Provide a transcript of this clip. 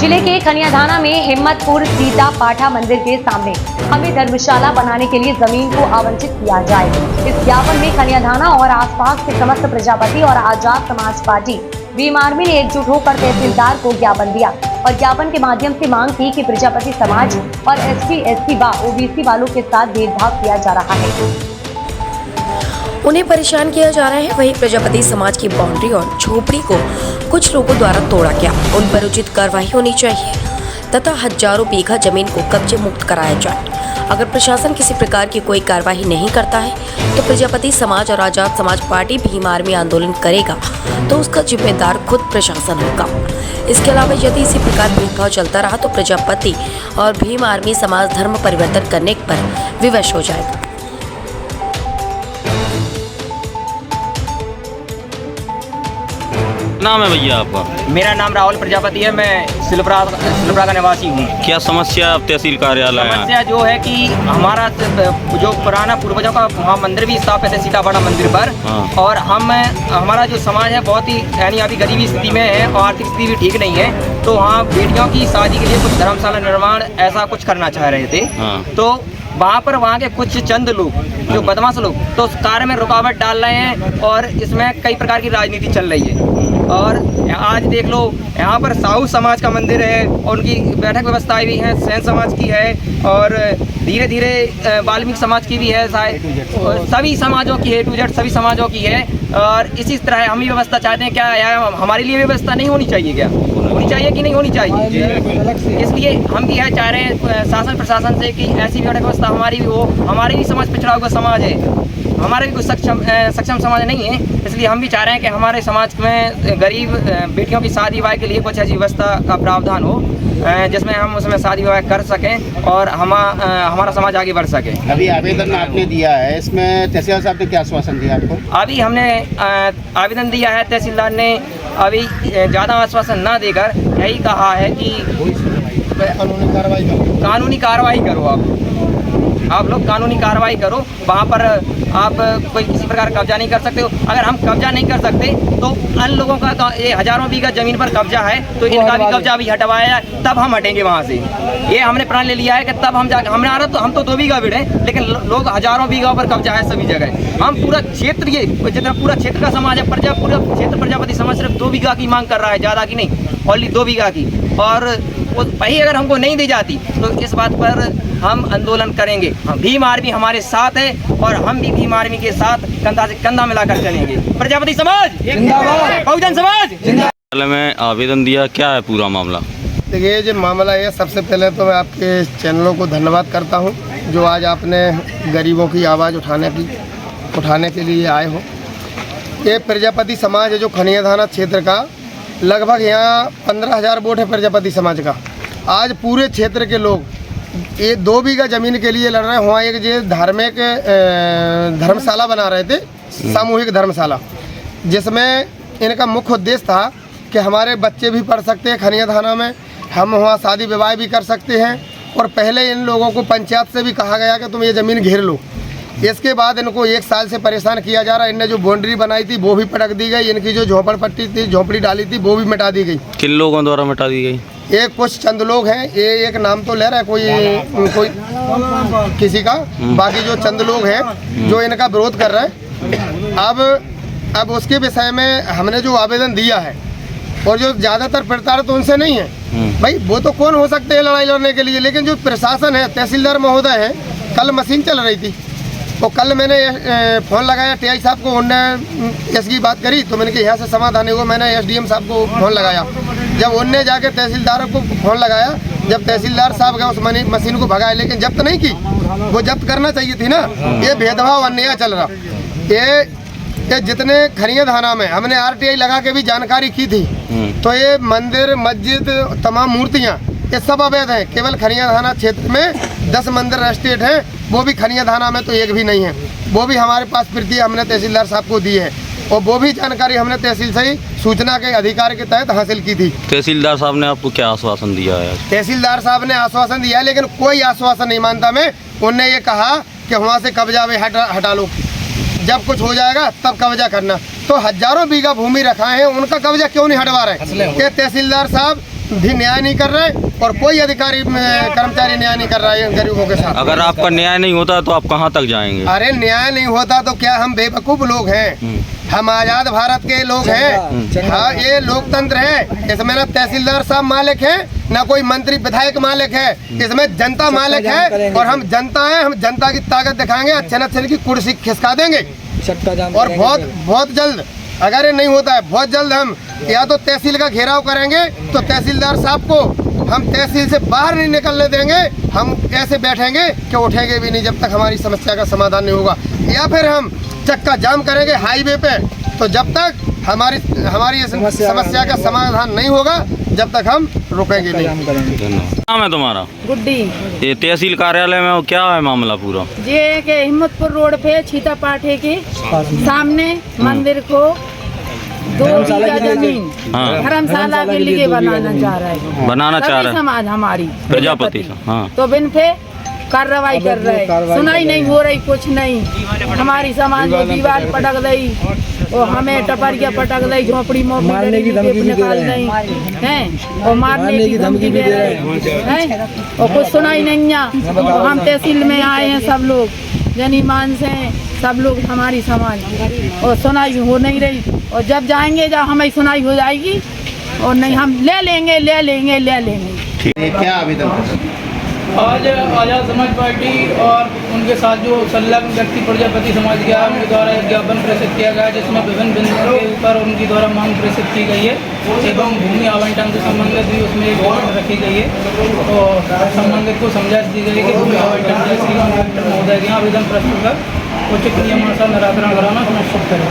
जिले के खनियाधाना में हिम्मतपुर सीता पाठा मंदिर के सामने हमें धर्मशाला बनाने के लिए जमीन को आवंटित किया जाए। इस ज्ञापन में खनियाधाना और आसपास के समस्त प्रजापति और आजाद समाज पार्टी भीम आर्मी ने एकजुट होकर तहसीलदार को ज्ञापन दिया और ज्ञापन के माध्यम से मांग की कि प्रजापति समाज और SC, ST व OBC वालों के साथ भेदभाव किया जा रहा है, उन्हें परेशान किया जा रहा है। वहीं प्रजापति समाज की बाउंड्री और झोपड़ी को कुछ लोगों द्वारा तोड़ा गया, उन पर उचित कार्रवाई होनी चाहिए तथा हजारों बीघा जमीन को कब्जे मुक्त कराया जाए। अगर प्रशासन किसी प्रकार की कोई कार्रवाई नहीं करता है तो प्रजापति समाज और आजाद समाज पार्टी भीम आर्मी आंदोलन करेगा, तो उसका जिम्मेदार खुद प्रशासन होगा। इसके अलावा यदि इसी प्रकार भेदभाव चलता रहा तो प्रजापति और भीम आर्मी समाज धर्म परिवर्तन करने पर विवश हो जाएगा। नाम है भैया आपका? मेरा नाम राहुल प्रजापति है। मैं सिलपरा का निवासी हूँ। क्या समस्या तहसील कार्यालय है? समस्या जो है कि हमारा जो पुराना पूर्वजों का वहाँ मंदिर भी स्थापित है सीतापाड़ा मंदिर पर, और हमारा जो समाज है बहुत ही यानी अभी गरीबी स्थिति में है और आर्थिक स्थिति भी ठीक नहीं है, तो वहाँ बेटियों की शादी के लिए कुछ धर्मशाला निर्माण ऐसा कुछ करना चाह रहे थे। तो वहाँ पर वहाँ के कुछ चंद लोग जो बदमाश लोग तो उस कार्य में रुकावट डाल रहे हैं और इसमें कई प्रकार की राजनीति चल रही है। और आज देख लो यहाँ पर साहू समाज का मंदिर है और उनकी बैठक व्यवस्थाएं भी हैं, सैन समाज की है और धीरे धीरे वाल्मीकि समाज की भी है, सभी समाजों की है, A to Z सभी समाजों की है। और इसी तरह हम भी व्यवस्था चाहते हैं। क्या हमारे लिए व्यवस्था नहीं होनी चाहिए? क्या होनी चाहिए कि नहीं होनी चाहिए? इसलिए हम भी चाह रहे हैं शासन प्रशासन से कि ऐसी बैठक व्यवस्था हमारी भी हो। हमारी भी समाज पिछड़ा हुआ समाज है, हमारे भी कुछ सक्षम समाज नहीं है, इसलिए हम भी चाह रहे हैं कि हमारे समाज में गरीब बेटियों की शादी विवाह के लिए कुछ ऐसी व्यवस्था का प्रावधान हो जिसमें हम उसमें शादी विवाह कर सकें और हमारा समाज आगे बढ़ सके। अभी आवेदन आपने दिया है, इसमें तहसीलदार साहब ने क्या आश्वासन दिया आपको? अभी हमने आवेदन दिया है, तहसीलदार ने अभी ज़्यादा आश्वासन ना देकर यही कहा है कि कानूनी कार्रवाई करो। आप लोग कानूनी कार्रवाई करो, वहाँ पर आप कोई किसी प्रकार कब्जा नहीं कर सकते हो। अगर हम कब्जा नहीं कर सकते तो अन्य लोगों का ये हजारों बीघा जमीन पर कब्जा है तो इनका भी कब्जा भी हटवाया जाए, तब हम हटेंगे वहाँ से। ये हमने प्रण ले लिया है कि तब हम जाकर हम तो 2 बीघा बिड़े, लेकिन लोग हजारों बीघा पर कब्जा है सभी जगह। हम पूरा क्षेत्र ये जितना पूरा क्षेत्र का समाज है पूरा क्षेत्र प्रजापति समाज सिर्फ 2 बीघा की मांग कर रहा है, ज़्यादा की नहीं, ओनली 2 बीघा की। और वो वही अगर हमको नहीं दी जाती तो इस बात पर हम आंदोलन करेंगे। भीम आर्मी हमारे साथ है और हम भी भीम आर्मी के साथ कंधा से कंधा मिलाकर चलेंगे। प्रजापति समाज जिंदाबाद, बहुजन समाज जिंदाबाद। में आवेदन दिया, क्या है पूरा मामला? देखिए जो मामला है, सबसे पहले तो मैं आपके चैनलों को धन्यवाद करता हूं जो आज आपने गरीबों की आवाज़ उठाने के लिए आए हो। ये प्रजापति समाज है जो खनियाधाना क्षेत्र का, लगभग यहाँ 15,000 वोट है प्रजापति समाज का। आज पूरे क्षेत्र के लोग ये 2 बीघा जमीन के लिए लड़ रहे हैं। वहाँ एक जो धार्मिक धर्मशाला बना रहे थे, सामूहिक धर्मशाला, जिसमें इनका मुख्य उद्देश्य था कि हमारे बच्चे भी पढ़ सकते हैं खनियाधाना में, हम वहाँ शादी विवाह भी कर सकते हैं। और पहले इन लोगों को पंचायत से भी कहा गया कि तुम ये ज़मीन घेर लो। इसके बाद इनको 1 साल से परेशान किया जा रहा है। इनने जो बाउंड्री बनाई थी वो भी पटक दी गई, इनकी जो झोपड़पट्टी थी, झोपड़ी डाली थी, वो भी मिटा दी गई। किन लोगों द्वारा मिटा दी गई? एक कुछ चंद लोग हैं, ये एक नाम तो ले रहा है कोई किसी का, बाकी जो चंद लोग हैं जो इनका विरोध कर रहे हैं। अब उसके विषय में हमने जो आवेदन दिया है और जो ज़्यादातर प्रताड़ित तो उनसे नहीं है भाई, वो तो कौन हो सकते हैं लड़ाई लड़ने के लिए, लेकिन जो प्रशासन है, तहसीलदार महोदय है, कल मशीन चल रही थी तो कल मैंने फ़ोन लगाया TI साहब को, उनने इसकी बात करी तो मैंने कि यहाँ से समाधान हुआ। मैंने SDM साहब को फ़ोन लगाया, जब उनने जाके तहसीलदार को फ़ोन लगाया, जब तहसीलदार साहब गए उस मशीन को भगाया, लेकिन जब्त नहीं की, वो जब्त करना चाहिए थी ना। ये भेदभाव अन्याय चल रहा। ये जितने खनियाधाना में हमने RTI लगा के भी जानकारी की थी, तो ये मंदिर मस्जिद तमाम मूर्तियाँ ये सब अवैध हैं। केवल खनियाधाना क्षेत्र में 10 मंदिर रजिस्ट्रेट हैं, वो भी खनियाधाना में तो एक भी नहीं है। वो भी हमारे पास प्रति हमने तहसीलदार साहब को दी है और वो भी जानकारी हमने तहसील से ही सूचना के अधिकार के तहत हासिल की थी। तहसीलदार साहब ने आपको क्या आश्वासन दिया है? तहसीलदार साहब ने आश्वासन दिया है, लेकिन कोई आश्वासन नहीं मानता मैं। उनने ये कहा कि वहाँ से कब्जा में हटा लो, जब कुछ हो जाएगा तब कब्जा करना। तो हजारों बीघा भूमि रखा है, उनका कब्जा क्यों नहीं हटवा रहे? कि तहसीलदार साहब भी न्याय नहीं कर रहे और कोई अधिकारी कर्मचारी न्याय नहीं कर रहा है गरीबों के साथ। अगर आपका न्याय नहीं होता तो आप कहाँ तक जाएंगे? अरे न्याय नहीं होता तो क्या हम बेवकूफ लोग हैं? हम आजाद भारत के लोग हैं। हाँ, ये लोकतंत्र है। इसमें ना तहसीलदार साहब मालिक है, ना कोई मंत्री विधायक मालिक है। इसमें जनता मालिक है और हम जनता है। हम जनता की ताकत दिखाएंगे, अच्छे न अच्छे की कुर्सी खिसका देंगे। और बहुत जल्द, अगर ये नहीं होता है, बहुत जल्द हम या तो तहसील का घेराव करेंगे, तो तहसीलदार साहब को हम तहसील से बाहर नहीं निकलने देंगे। हम ऐसे बैठेंगे कि उठेंगे भी नहीं जब तक हमारी समस्या का समाधान नहीं होगा, या फिर हम चक्का जाम करेंगे हाईवे पे। तो जब तक हमारी इस समस्या का समाधान नहीं होगा, जब तक हम रुकेंगे नहीं। धन्यवाद। नाम है तुम्हारा? गुड्डी। ये तहसील कार्यालय में क्या है मामला पूरा? ये के हिम्मतपुर रोड पे छीता पाठे के सामने मंदिर को 2 बीघा जमीन धर्मशाला के लिए बनाना चाह रहा है। बनाना चाह रहा है समाज हमारी प्रजापति। हाँ, तो बिन पे कार्रवाई कर रहे, सुनाई नहीं हो रही, कुछ नहीं। हमारी समाज में दीवार पटक गई और हमें टपरिया पटक गई, झोपड़ी मोपड़ी निकाल गई हैं और मारने की धमकी दे रहे हैं और कुछ सुनाई नहीं है। हम तहसील में आए हैं, सब लोग जनी मान से सब लोग, हमारी समाज, और सुनाई हो नहीं रही। और जब जाएंगे, जब हमें सुनाई हो जाएगी, और नहीं हम ले लेंगे। क्या आवेदन? आज आज़ाद समाज पार्टी और उनके साथ जो संलग्न व्यक्ति प्रजापति समाज के उनके द्वारा एक ज्ञापन प्रेषित किया गया, जिसमें विभिन्न बिंदुओं के ऊपर उनके द्वारा मांग प्रेषित की गई है एवं भूमि आवंटन से संबंधित भी उसमें एक डिमांड रखी गई है और संबंधित को समझाइश दी गई है कि भूमि आवंटन के लिए श्रीमान कलेक्टर महोदय के यहाँ आवेदन प्रस्तुत कर उचित नियमानुसार निराकरण कराना सुनिश्चित करें।